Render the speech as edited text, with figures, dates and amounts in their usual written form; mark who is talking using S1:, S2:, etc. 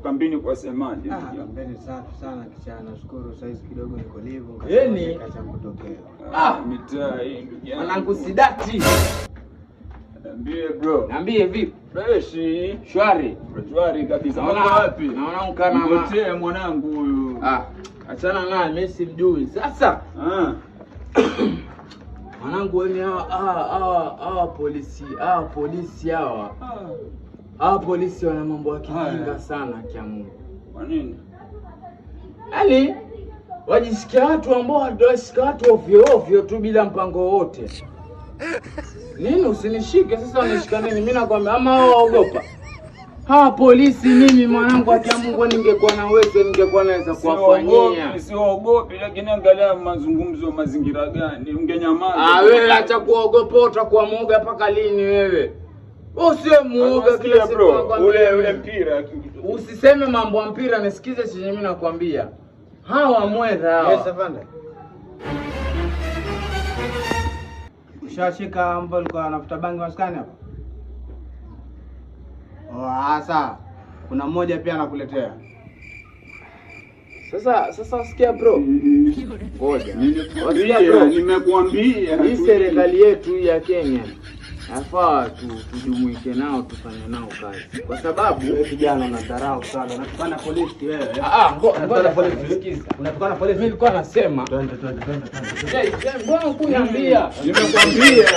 S1: kambini kwa semaji.
S2: Kambini safi sana kichana. Nashukuru saizi kidogo niko live
S3: Kacha
S2: kutokea.
S1: Mitaa hii ndugu yangu.
S3: Mwanangu sidati.
S1: Niambie bro.
S3: Niambie vipi?
S1: Fresh.
S3: Shwari.
S1: Shwari kabisa.
S3: Naona
S1: Wapi?
S3: Naona ukana
S1: ngotea mwanangu huyu.
S3: Achana naye, mimi simjui. Sasa mwanangu wewe polisi, polisi wana mambo ya kijinga sana kia Mungu.
S1: Kwa nini?
S3: Yaani wajisikia watu ambao wajisikia watu ovyo tu bila mpango wote. Nini usinishike sasa, unishika nini? Mimi nakwambia ama wao waogopa. Polisi mimi mwanangu akia Mungu ningekuwa na uwezo ningekuwa naweza kuwafanyia.
S1: Siogopi lakini angalia mazungumzo mazingira gani? Ungenyamaza.
S3: Wewe acha kuogopa, utakuwa muoga mpaka lini wewe? Usiwe muoga kila siku
S1: ule mpira.
S3: Usiseme mambo ya mpira, nisikize chenye mimi nakwambia. Hawa mwera hawa.
S2: Yes, afande. Ushashika ambao alikuwa anafuta bangi maskani hapa? Sawa. Kuna mmoja pia anakuletea.
S3: Sasa sikia bro. Ngoja.
S1: Nimekuambia.
S3: Hii serikali yetu ya Kenya nafaa tujumuike nao, tufanye nao kazi. Kwa sababu
S2: wewe kijana unadharau sana. Unatukana polisi wewe.
S3: Ngoja polisi.
S2: Unatukana polisi.
S3: Mimi nilikuwa nasema.
S2: Twende.
S3: Mbona kuniambia?
S1: Nimekuambia.